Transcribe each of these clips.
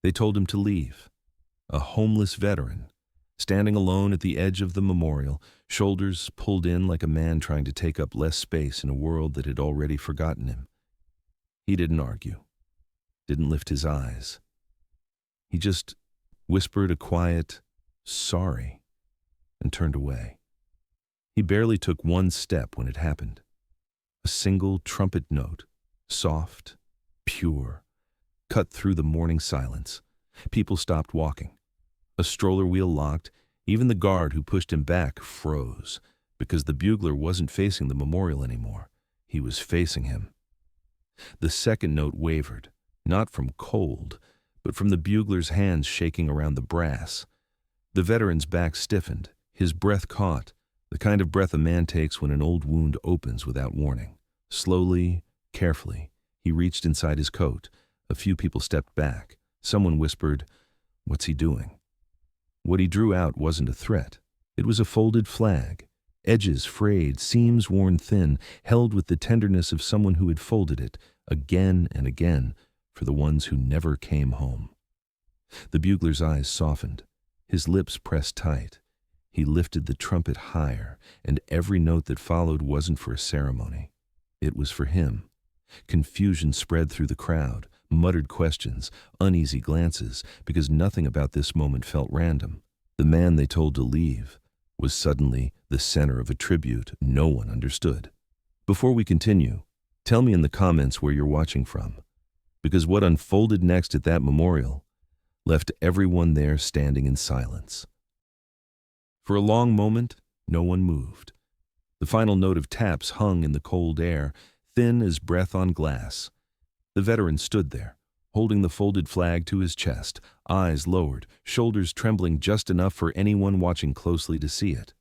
They told him to leave. A homeless veteran, standing alone at the edge of the memorial, shoulders pulled in like a man trying to take up less space in a world that had already forgotten him. He didn't argue, didn't lift his eyes. He just whispered a quiet, "Sorry," and turned away. He barely took one step when it happened. A single trumpet note, soft, pure, cut through the morning silence. People stopped walking. A stroller wheel locked. Even the guard who pushed him back froze, because the bugler wasn't facing the memorial anymore. He was facing him. The second note wavered, not from cold, but from the bugler's hands shaking around the brass. The veteran's back stiffened, his breath caught, the kind of breath a man takes when an old wound opens without warning. Slowly, carefully, he reached inside his coat. A few people stepped back. Someone whispered, "What's he doing?" What he drew out wasn't a threat. It was a folded flag, edges frayed, seams worn thin, held with the tenderness of someone who had folded it again and again for the ones who never came home. The bugler's eyes softened. His lips pressed tight. He lifted the trumpet higher, and every note that followed wasn't for a ceremony. It was for him. Confusion spread through the crowd, muttered questions, uneasy glances, because nothing about this moment felt random. The man they told to leave was suddenly the center of a tribute no one understood. Before we continue, tell me in the comments where you're watching from, because what unfolded next at that memorial left everyone there standing in silence. For a long moment, no one moved. The final note of taps hung in the cold air, thin as breath on glass. The veteran stood there, holding the folded flag to his chest, eyes lowered, shoulders trembling just enough for anyone watching closely to see it.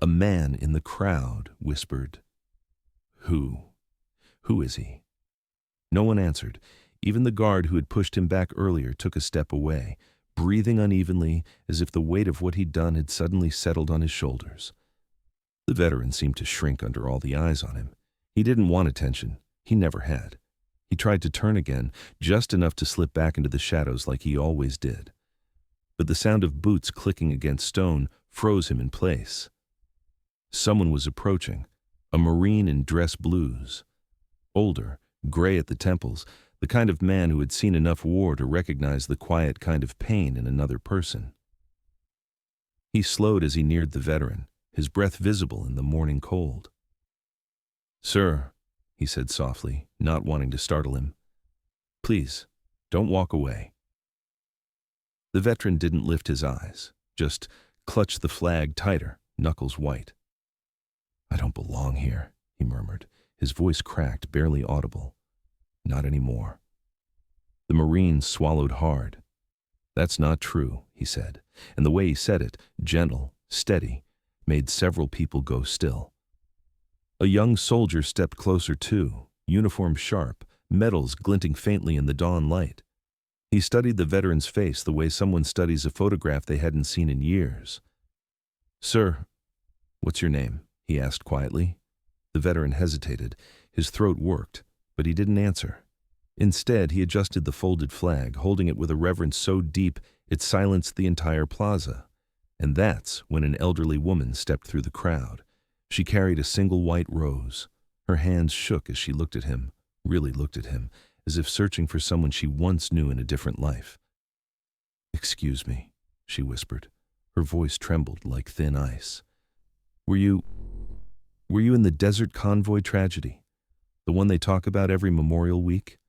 A man in the crowd whispered, "Who is he?" No one answered. Even the guard who had pushed him back earlier took a step away, breathing unevenly as if the weight of what he'd done had suddenly settled on his shoulders. The veteran seemed to shrink under all the eyes on him. He didn't want attention. He never had. He tried to turn again, just enough to slip back into the shadows like he always did. But the sound of boots clicking against stone froze him in place. Someone was approaching, a Marine in dress blues. Older, gray at the temples, the kind of man who had seen enough war to recognize the quiet kind of pain in another person. He slowed as he neared the veteran, his breath visible in the morning cold. "Sir," he said softly, not wanting to startle him, "please, don't walk away." The veteran didn't lift his eyes, just clutched the flag tighter, knuckles white. "I don't belong here," he murmured, his voice cracked, barely audible. "Not anymore." The Marine swallowed hard. "That's not true," he said, and the way he said it, gentle, steady, made several people go still. A young soldier stepped closer too, uniform sharp, medals glinting faintly in the dawn light. He studied the veteran's face the way someone studies a photograph they hadn't seen in years. "Sir, what's your name?" he asked quietly. The veteran hesitated. His throat worked, but he didn't answer. Instead, he adjusted the folded flag, holding it with a reverence so deep it silenced the entire plaza. And that's when an elderly woman stepped through the crowd. She carried a single white rose. Her hands shook as she looked at him, really looked at him, as if searching for someone she once knew in a different life. "Excuse me," she whispered. Her voice trembled like thin ice. Were you in the Desert Convoy tragedy? The one they talk about every Memorial Week?"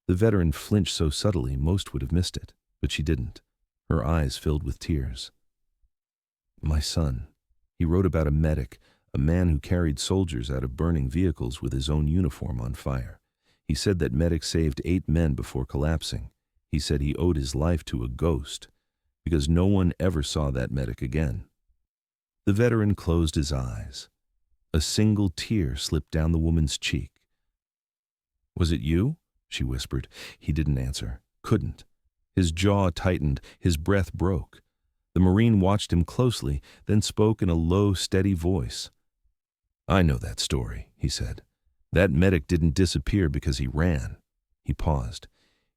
The veteran flinched so subtly most would have missed it, but she didn't. Her eyes filled with tears. "My son. He wrote about a medic, a man who carried soldiers out of burning vehicles with his own uniform on fire. He said that medic saved 8 men before collapsing. He said he owed his life to a ghost, because no one ever saw that medic again." The veteran closed his eyes. A single tear slipped down the woman's cheek. "Was it you?" she whispered. He didn't answer, couldn't. His jaw tightened, his breath broke. The Marine watched him closely, then spoke in a low, steady voice. "I know that story," he said. "That medic didn't disappear because he ran." He paused.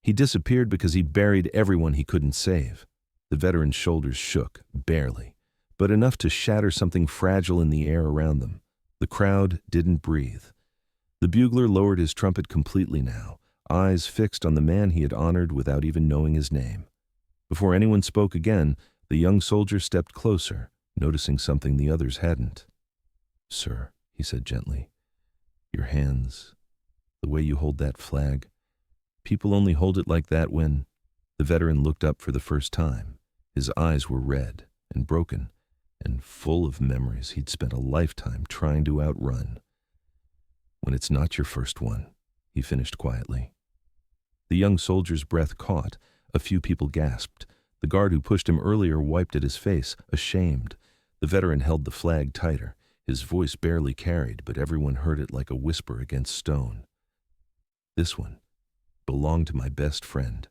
He disappeared because he buried everyone he couldn't save. The veteran's shoulders shook, barely, but enough to shatter something fragile in the air around them. The crowd didn't breathe. The bugler lowered his trumpet completely now, eyes fixed on the man he had honored without even knowing his name. Before anyone spoke again, the young soldier stepped closer, noticing something the others hadn't. "Sir," he said gently, "your hands, the way you hold that flag, people only hold it like that when—" The veteran looked up for the first time. His eyes were red and broken and full of memories he'd spent a lifetime trying to outrun. "When it's not your first one," he finished quietly. The young soldier's breath caught. A few people gasped. The guard who pushed him earlier wiped at his face, ashamed. The veteran held the flag tighter. His voice barely carried, but everyone heard it like a whisper against stone. "This one belonged to my best friend.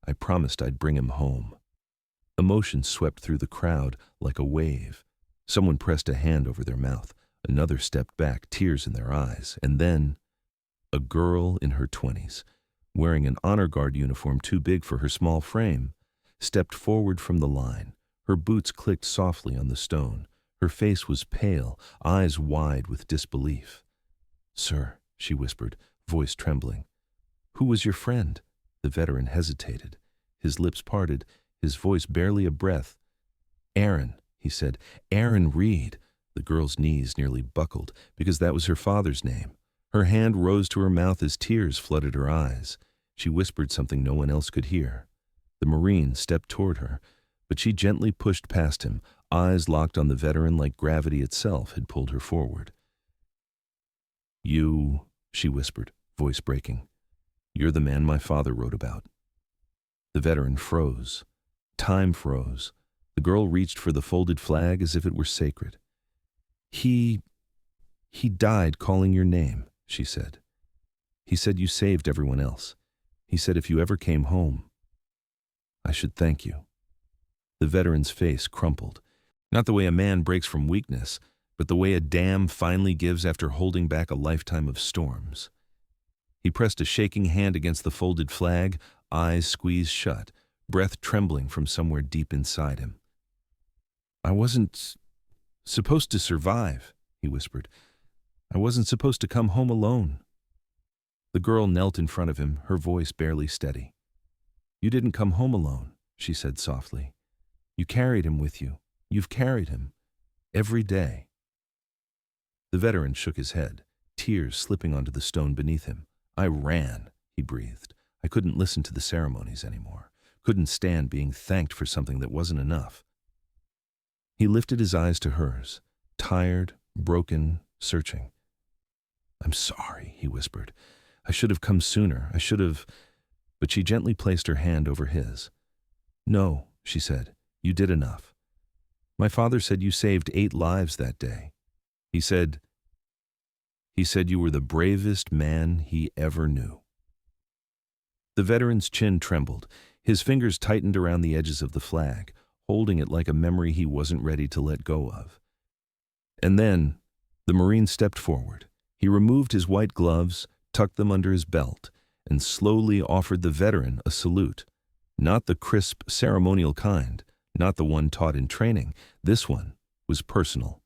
I promised I'd bring him home." Emotion swept through the crowd like a wave. Someone pressed a hand over their mouth. Another stepped back, tears in their eyes. And then, a girl in her 20s, wearing an honor guard uniform too big for her small frame, stepped forward from the line. Her boots clicked softly on the stone. Her face was pale, eyes wide with disbelief. "Sir," she whispered, voice trembling. "Who was your friend?" The veteran hesitated. His lips parted, his voice barely a breath. "Aaron," he said. "Aaron Reed." The girl's knees nearly buckled, because that was her father's name. Her hand rose to her mouth as tears flooded her eyes. She whispered something no one else could hear. The Marine stepped toward her, but she gently pushed past him, eyes locked on the veteran like gravity itself had pulled her forward. "You," she whispered, voice breaking. "You're the man my father wrote about." The veteran froze. Time froze. The girl reached for the folded flag as if it were sacred. He died calling your name," she said. "He said you saved everyone else. He said if you ever came home, I should thank you." The veteran's face crumpled. Not the way a man breaks from weakness, but the way a dam finally gives after holding back a lifetime of storms. He pressed a shaking hand against the folded flag, eyes squeezed shut, breath trembling from somewhere deep inside him. "I wasn't supposed to survive," he whispered. "I wasn't supposed to come home alone." The girl knelt in front of him, her voice barely steady. "You didn't come home alone," she said softly. "You carried him with you. You've carried him. Every day." The veteran shook his head, tears slipping onto the stone beneath him. "I ran," he breathed. "I couldn't listen to the ceremonies anymore. Couldn't stand being thanked for something that wasn't enough." He lifted his eyes to hers, tired, broken, searching. "I'm sorry," he whispered. "I should have come sooner. I should have—" But she gently placed her hand over his. "No," she said, "you did enough. My father said you saved 8 lives that day. He said you were the bravest man he ever knew." The veteran's chin trembled. His fingers tightened around the edges of the flag, holding it like a memory he wasn't ready to let go of. And then the Marine stepped forward. He removed his white gloves, tucked them under his belt, and slowly offered the veteran a salute. Not the crisp, ceremonial kind, not the one taught in training. This one was personal.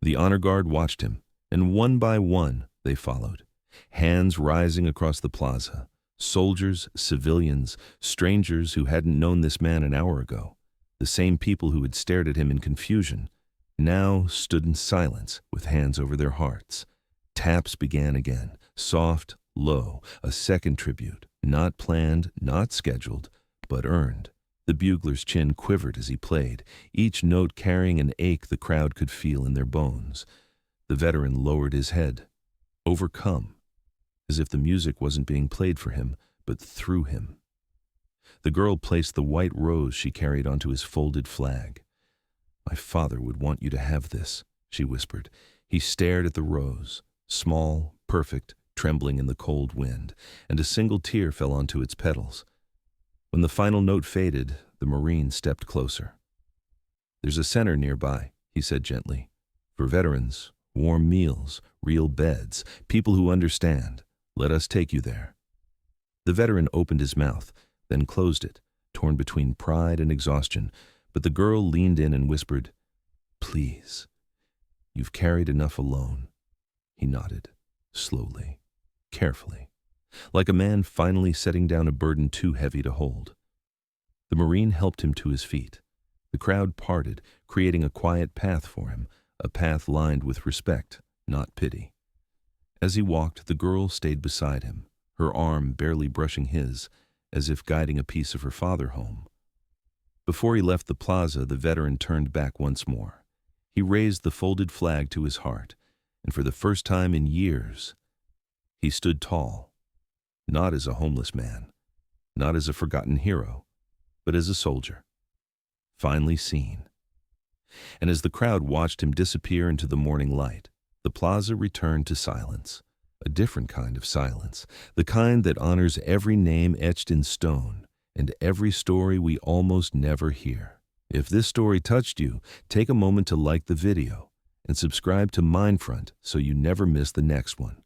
The honor guard watched him, and one by one they followed, hands rising across the plaza. Soldiers, civilians, strangers who hadn't known this man an hour ago. The same people who had stared at him in confusion now stood in silence with hands over their hearts. Taps began again, soft, low, a second tribute, not planned, not scheduled, but earned. The bugler's chin quivered as he played, each note carrying an ache the crowd could feel in their bones. The veteran lowered his head, overcome, as if the music wasn't being played for him, but through him. The girl placed the white rose she carried onto his folded flag. "My father would want you to have this," she whispered. He stared at the rose, small, perfect, trembling in the cold wind, and a single tear fell onto its petals. When the final note faded, the Marine stepped closer. "There's a center nearby," he said gently. "For veterans, warm meals, real beds, people who understand. Let us take you there." The veteran opened his mouth, then closed it, torn between pride and exhaustion, but the girl leaned in and whispered, "Please, you've carried enough alone." He nodded, slowly, carefully, like a man finally setting down a burden too heavy to hold. The Marine helped him to his feet. The crowd parted, creating a quiet path for him, a path lined with respect, not pity. As he walked, the girl stayed beside him, her arm barely brushing his, as if guiding a piece of her father home. Before he left the plaza, the veteran turned back once more. He raised the folded flag to his heart, and for the first time in years, he stood tall, not as a homeless man, not as a forgotten hero, but as a soldier, finally seen. And as the crowd watched him disappear into the morning light, the plaza returned to silence, a different kind of silence, the kind that honors every name etched in stone and every story we almost never hear. If this story touched you, take a moment to like the video and subscribe to Mindfront so you never miss the next one.